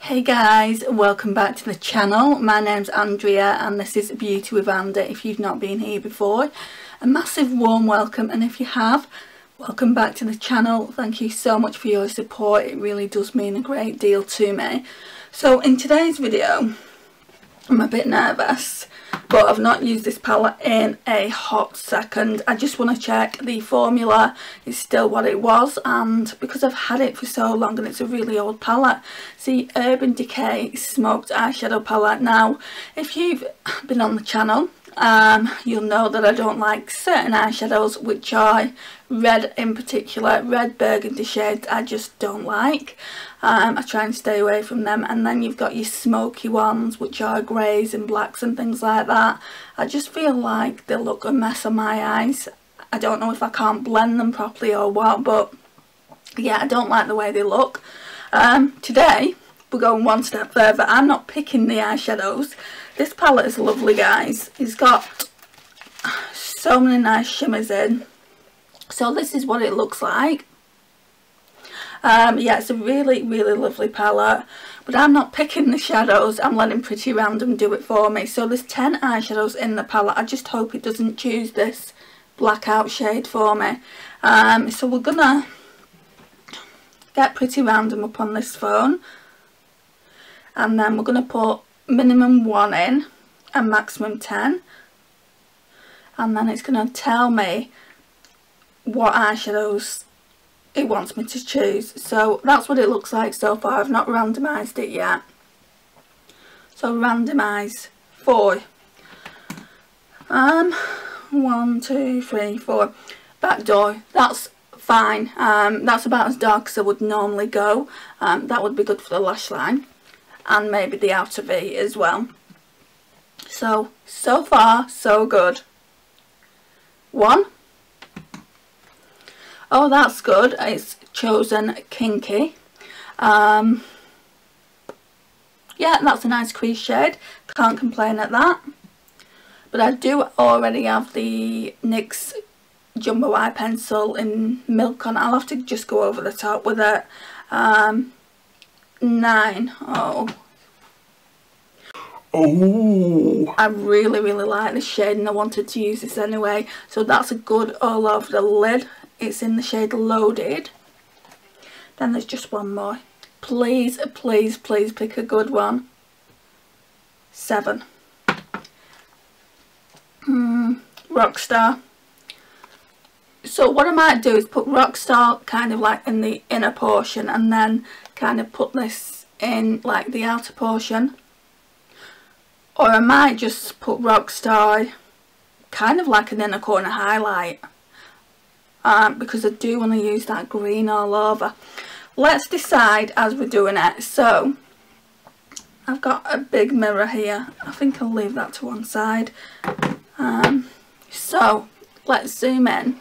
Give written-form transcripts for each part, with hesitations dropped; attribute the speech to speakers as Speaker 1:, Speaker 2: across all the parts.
Speaker 1: Hey guys, welcome back to the channel. My name's Andrea and this is Beauty with Anda. If you've not been here before, a massive warm welcome, and if you have, welcome back to the channel. Thank you so much for your support. It really does mean a great deal to me. So in today's video, I'm a bit nervous, but I've not used this palette in a hot second. I just want to check the formula is still what it was, and because I've had it for so long and it's a really old palette, it's the Urban Decay Smoked Eyeshadow Palette. Now, if you've been on the channel, you'll know that I don't like certain eyeshadows, which are red in particular, red burgundy shades. I just don't like. I try and stay away from them. And then you've got your smoky ones, which are greys and blacks and things like that. I just feel like they look a mess on my eyes. I don't know if I can't blend them properly or what, but yeah, I don't like the way they look. Today we're going one step further. I'm not picking the eyeshadows. This palette is lovely, guys. It's got so many nice shimmers in. So this is what it looks like. Yeah, it's a really lovely palette, but I'm not picking the shadows. I'm letting Pretty Random do it for me. So there's 10 eyeshadows in the palette. I just hope it doesn't choose this blackout shade for me. So we're gonna get Pretty Random up on this phone, and then we're gonna put minimum 1 in and maximum 10, and then it's gonna tell me what eyeshadows it wants me to choose. So that's what it looks like so far. I've not randomised it yet. So randomise 4. 1, 2, 3, 4. Back door. That's fine. That's about as dark as I would normally go. That would be good for the lash line and maybe the outer V as well. So far so good. 1. Oh, that's good. It's chosen Kinky. Yeah, that's a nice crease shade. Can't complain at that. But I do already have the NYX Jumbo Eye Pencil in Milk on. I'll have to just go over the top with it. 9. Oh, I really like this shade and I wanted to use this anyway. So that's a good all over the lid. It's in the shade Loaded. Then there's just one more. Please pick a good one. 7. Rockstar. So what I might do is put Rockstar kind of like in the inner portion and then kind of put this in like the outer portion. Or I might just put Rockstar kind of like an inner corner highlight. Because I do want to use that green all over. Let's decide as we're doing it. So I've got a big mirror here. I think I'll leave that to one side. So let's zoom in.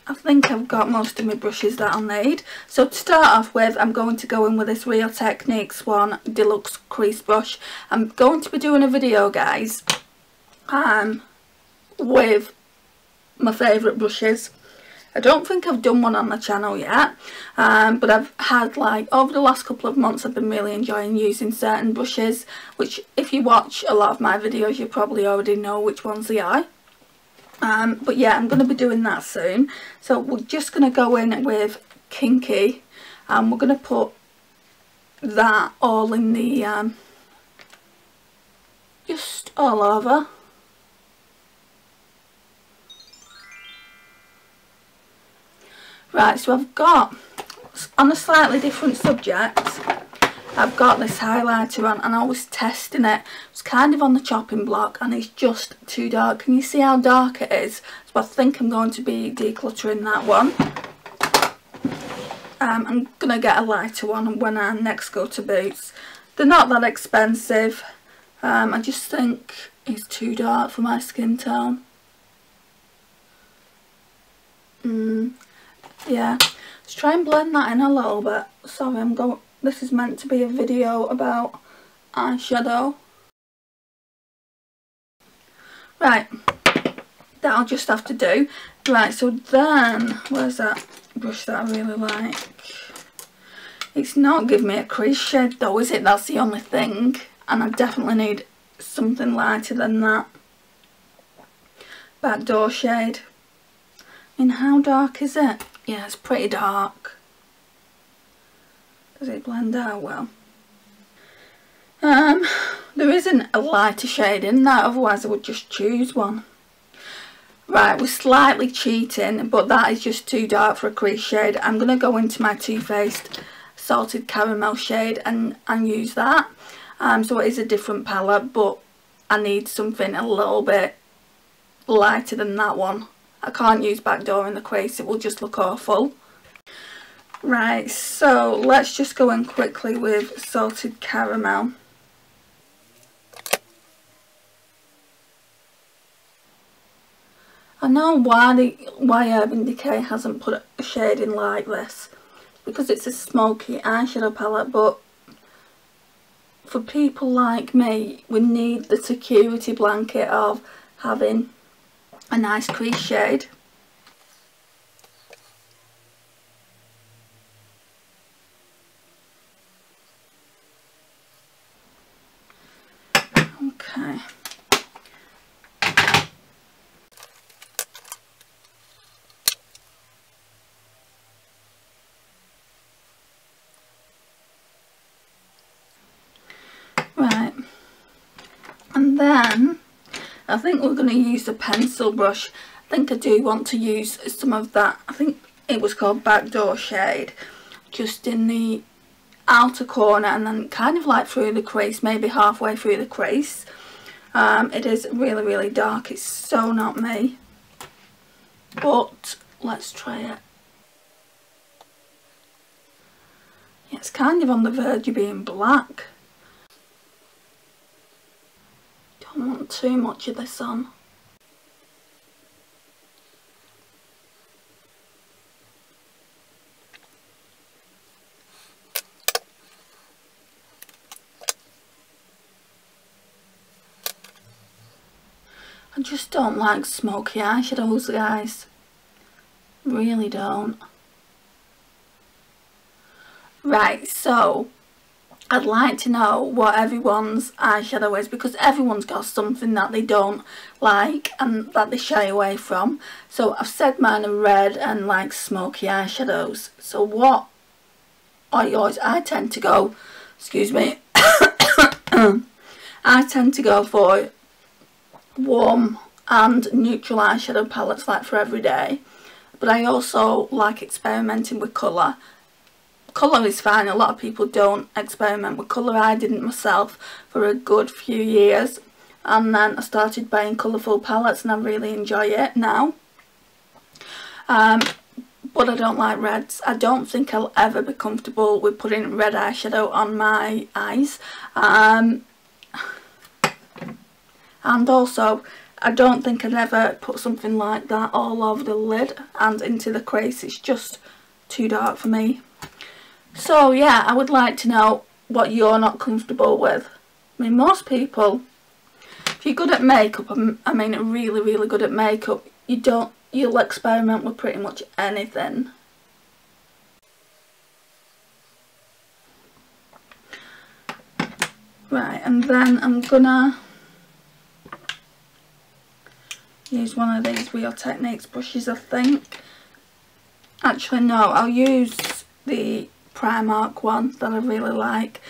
Speaker 1: I think I've got most of my brushes that I'll need. So to start off with, I'm going to go in with this Real Techniques one Deluxe Crease Brush. I'm going to be doing a video, guys, with my favourite brushes. I don't think I've done one on the channel yet, but I've had, like, over the last couple of months I've been really enjoying using certain brushes, which if you watch a lot of my videos you probably already know which ones they are. But yeah, I'm going to be doing that soon. So we're just going to go in with Kinky and we're going to put that all in the, just all over. Right, so I've got, on a slightly different subject, I've got this highlighter on and I was testing it. It's kind of on the chopping block and it's just too dark. Can you see how dark it is? So I think I'm going to be decluttering that one. I'm going to get a lighter one when I next go to Boots. They're not that expensive. I just think it's too dark for my skin tone. Yeah, let's try and blend that in a little bit. Sorry, this is meant to be a video about eyeshadow. Right, that'll just have to do. Right, so then, where's that brush that I really like? It's not giving me a crease shade though, is it? That's the only thing. And I definitely need something lighter than that. Backdoor shade. I mean, how dark is it? Yeah, it's pretty dark. Does it blend out well? There isn't a lighter shade in that, otherwise I would just choose one. Right, we're slightly cheating, but that is just too dark for a crease shade. I'm going to go into my Too Faced Salted Caramel shade and use that. So it is a different palette, but I need something a little bit lighter than that one. I can't use Backdoor in the crease, it will just look awful. Right, so let's just go in quickly with Salted Caramel. I know why Urban Decay hasn't put a shade in like this, because it's a smoky eyeshadow palette, but for people like me, we need the security blanket of having a nice crease shade. Okay. Right, and then I think we're going to use the pencil brush. I think I do want to use some of that, I think it was called Backdoor shade, just in the outer corner and then kind of like through the crease, maybe halfway through the crease. It is really dark, it's so not me, but let's try it. Yeah, it's kind of on the verge of being black. Don't want too much of this on. I just don't like smoky eyeshadows, guys. Really don't. Right, so I'd like to know what everyone's eyeshadow is, because everyone's got something that they don't like and that they shy away from. So I've said mine are red and like smoky eyeshadows. So what are yours? I tend to go, excuse me, I tend to go for warm and neutral eyeshadow palettes, like for every day. But I also like experimenting with colour. Colour is fine, a lot of people don't experiment with colour. I didn't myself for a good few years, and then I started buying colourful palettes and I really enjoy it now. But I don't like reds. I don't think I'll ever be comfortable with putting red eyeshadow on my eyes. And also, I don't think I'd ever put something like that all over the lid and into the crease. It's just too dark for me. So yeah, I would like to know what you're not comfortable with. I mean, most people, if you're good at makeup, I mean really good at makeup, you'll experiment with pretty much anything. Right, and then I'm gonna use one of these Real Techniques brushes, I think. Actually no, I'll use the Primark one that I really like.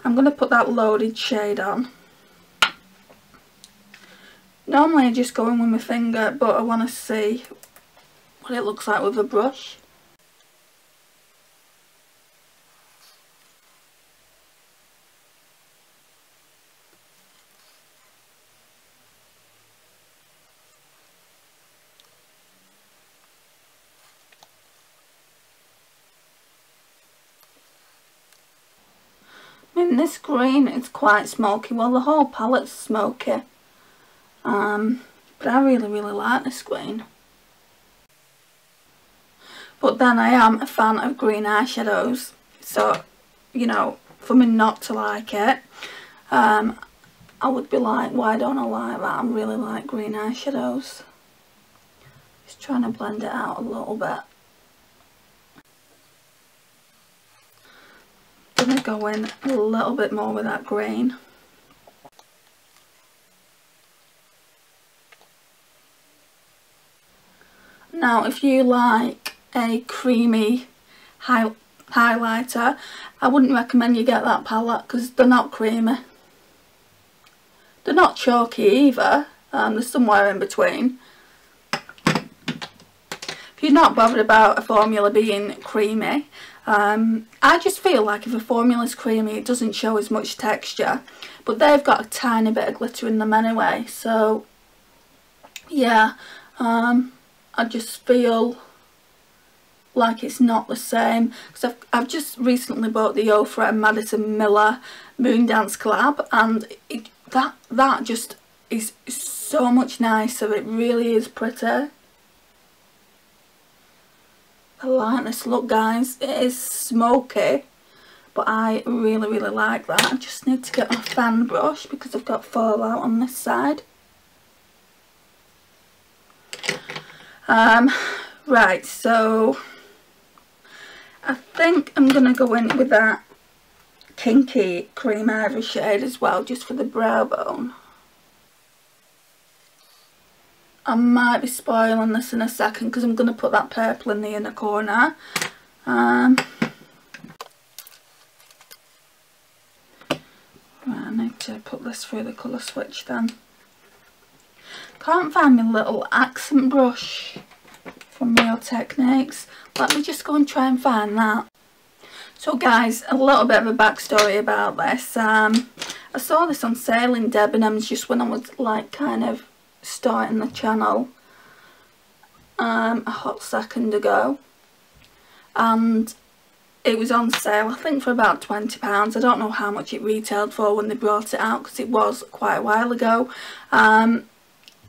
Speaker 1: I'm going to put that Loaded shade on. Normally I just go in with my finger, but I want to see what it looks like with a brush. I mean, this green is quite smoky. Well, the whole palette's smoky. But I really like this green. But then I am a fan of green eyeshadows. So, you know, for me not to like it, I would be like, why don't I like that? I really like green eyeshadows. Just trying to blend it out a little bit. going to go in a little bit more with that green. Now if you like a creamy highlighter, I wouldn't recommend you get that palette because they're not creamy. They're not chalky either, they're somewhere in between. If you're not bothered about a formula being creamy, I just feel like if a formula is creamy it doesn't show as much texture, but they've got a tiny bit of glitter in them anyway, so yeah, I just feel like it's not the same, because I've just recently bought the Ofra and Madison Miller Moondance collab, and that just is so much nicer. It really is pretty. I like this look, guys. It is smoky, but I really like that. I just need to get my fan brush because I've got fallout on this side. Right, so I think I'm going to go in with that Kinky Cream Ivory shade as well, just for the brow bone. I might be spoiling this in a second because I'm going to put that purple in the inner corner. Right, I need to put this through the colour switch then. Can't find my little accent brush from Real Techniques. Let me just go and try and find that. So guys, a little bit of a backstory about this. I saw this on sale in Debenhams just when I was like kind of starting the channel a hot second ago, and it was on sale I think for about £20. I don't know how much it retailed for when they brought it out because it was quite a while ago, and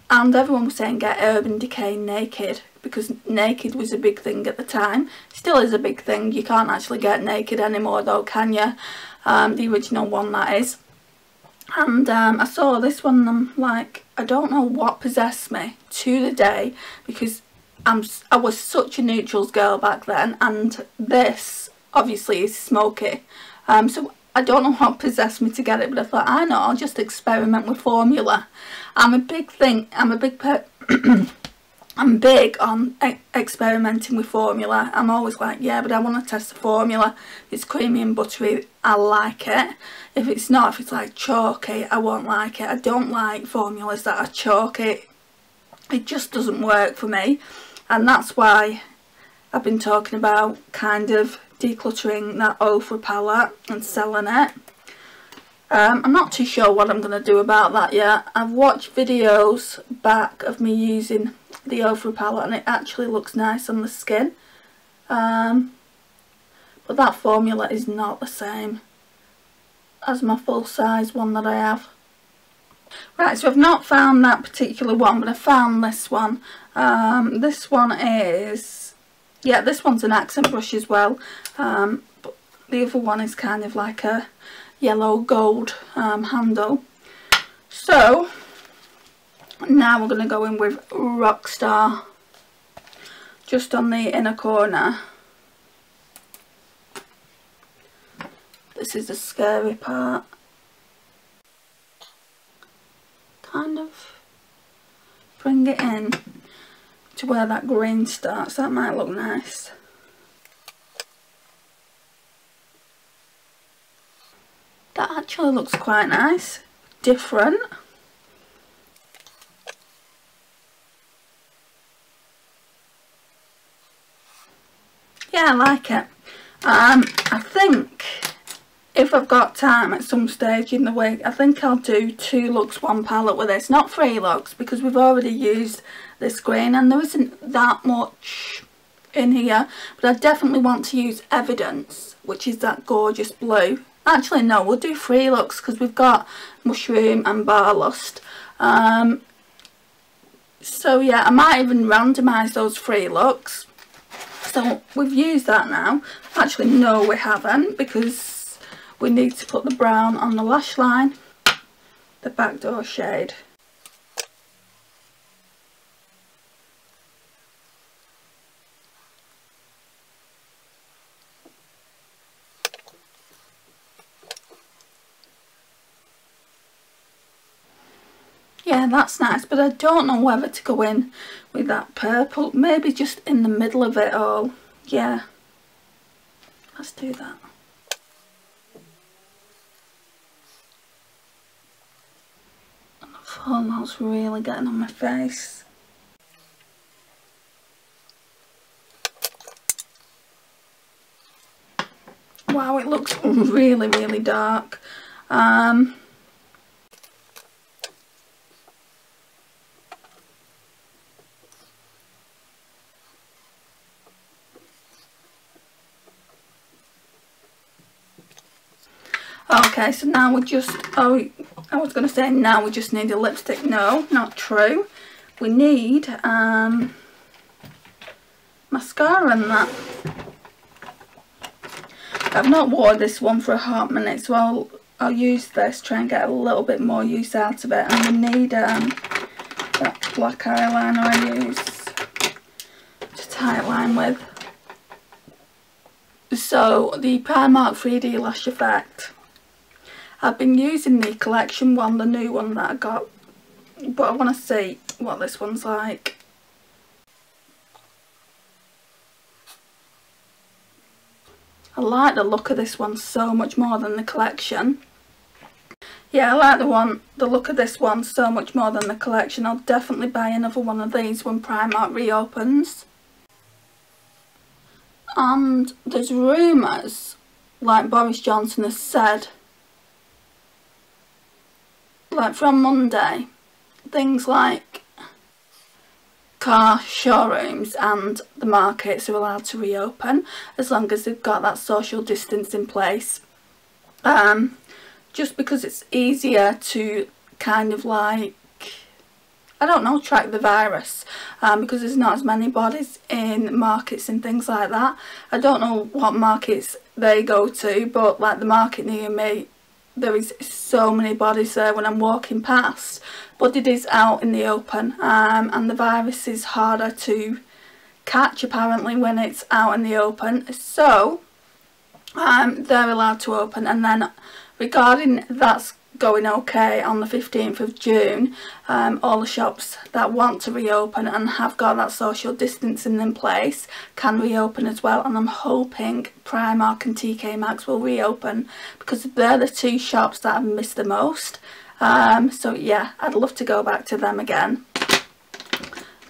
Speaker 1: everyone was saying get Urban Decay Naked because naked was a big thing at the time. Still is a big thing. You can't actually get naked anymore though, can you? The original one, that is. And I saw this one and I'm like, I don't know what possessed me to the day, because I was such a neutrals girl back then, and this obviously is smoky. So I don't know what possessed me to get it, but I thought, I know, I'll just experiment with formula. I'm big on experimenting with formula. I'm always like, yeah, but I want to test the formula. If it's creamy and buttery, I like it. If it's not, if it's like chalky, I won't like it. I don't like formulas that are chalky. It just doesn't work for me. And that's why I've been talking about kind of decluttering that Ofra palette and selling it. I'm not too sure what I'm going to do about that yet. I've watched videos back of me using the Ofra palette and it actually looks nice on the skin. But that formula is not the same as my full size one that I have. Right, so I've not found that particular one, but I found this one. This one is, yeah, this one's an accent brush as well. But the other one is kind of like a yellow gold handle. So now we're going to go in with Rockstar just on the inner corner. This is the scary part. Kind of bring it in to where that green starts. That might look nice. That actually looks quite nice. Different. Yeah, I like it. I think if I've got time at some stage in the week, I think I'll do 2 looks, 1 palette with this. Not 3 looks, because we've already used this green and there isn't that much in here. But I definitely want to use Evidence, which is that gorgeous blue. Actually, no, we'll do 3 looks because we've got Mushroom and Barlust. So yeah, I might even randomise those 3 looks. So we've used that now. Actually, no, we haven't, because we need to put the brown on the lash line, the backdoor shade. Yeah, that's nice, but I don't know whether to go in with that purple. Maybe just in the middle of it all. Yeah, let's do that. And the forelight's really getting on my face. Wow, it looks really, really dark. Okay, so now we just, oh, I was going to say now we just need a lipstick. No, not true. We need mascara and that. I've not worn this one for a hot minute, so I'll use this, try and get a little bit more use out of it. And we need that black eyeliner I use to tightline with. So the Primark 3D Lash Effect. I've been using the collection one, the new one that I got, but I want to see what this one's like. I like the look of this one so much more than the collection. Yeah, I like the look of this one so much more than the collection. I'll definitely buy another one of these when Primark reopens. And there's rumours, like Boris Johnson has said, like from Monday, things like car showrooms and the markets are allowed to reopen as long as they've got that social distance in place. Just because it's easier to kind of like, I don't know, track the virus, because there's not as many bodies in markets and things like that. I don't know what markets they go to, but like the market near me, there is so many bodies there when I'm walking past, but it is out in the open, and the virus is harder to catch apparently when it's out in the open, so they're allowed to open. And then regarding that's going okay on the 15th of June, all the shops that want to reopen and have got that social distancing in place can reopen as well, and I'm hoping Primark and TK Maxx will reopen because they're the two shops that I've missed the most. So yeah, I'd love to go back to them again.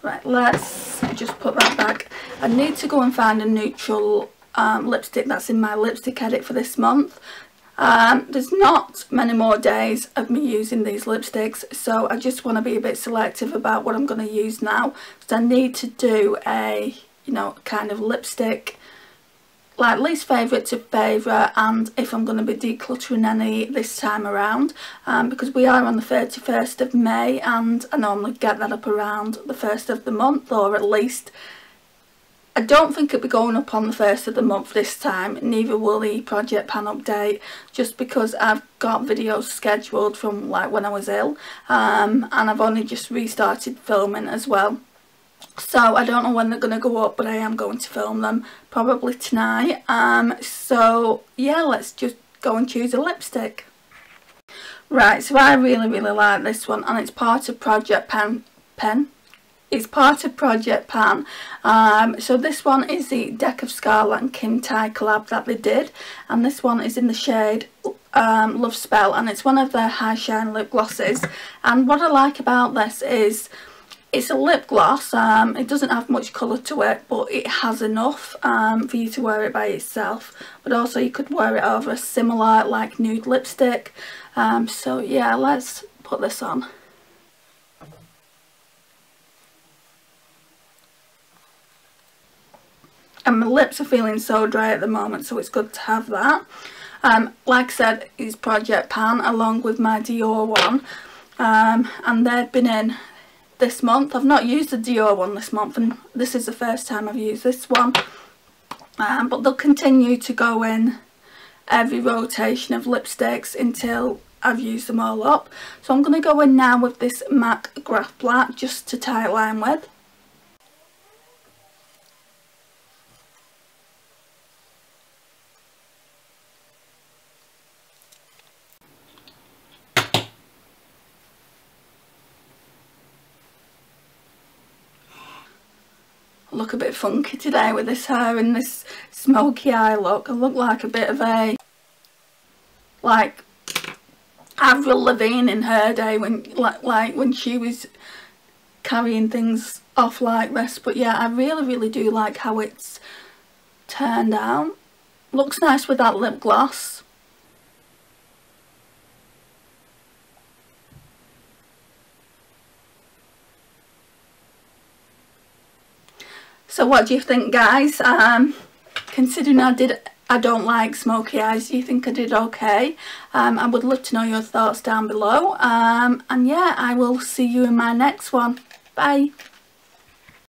Speaker 1: Right, let's just put that back. I need to go and find a neutral lipstick that's in my lipstick edit for this month. There's not many more days of me using these lipsticks, so I just want to be a bit selective about what I'm going to use now. So I need to do a, you know, kind of lipstick, like least favourite to favourite, and if I'm going to be decluttering any this time around, because we are on the 31st of May and I normally get that up around the 1st of the month, or at least I don't think it'll be going up on the 1st of the month this time, neither will the project pan update, just because I've got videos scheduled from like when I was ill, and I've only just restarted filming as well. So I don't know when they're going to go up, but I am going to film them probably tonight. So yeah, let's just go and choose a lipstick. Right, so I really like this one, and it's part of Project Pan. It's part of Project Pan. So this one is the Deck of Scarlet and Kim Tai collab that they did, and this one is in the shade Love Spell, and it's one of their high shine lip glosses. And what I like about this is it's a lip gloss. It doesn't have much colour to it, but it has enough for you to wear it by itself, but also you could wear it over a similar like nude lipstick. So yeah, let's put this on. And my lips are feeling so dry at the moment, so it's good to have that. Like I said, it's Project Pan along with my Dior one, and they've been in this month. I've not used the Dior one this month, and this is the first time I've used this one, but they'll continue to go in every rotation of lipsticks until I've used them all up. So I'm going to go in now with this MAC Graph Black just to tightline with. look a bit funky today with this hair and this smoky eye look. I look like a bit of a, like Avril Lavigne in her day, when like when she was carrying things off like this. But yeah, I really do like how it's turned out. Looks nice with that lip gloss. So what do you think, guys? Considering I don't like smoky eyes, do you think I did okay? I would love to know your thoughts down below. And yeah, I will see you in my next one. Bye.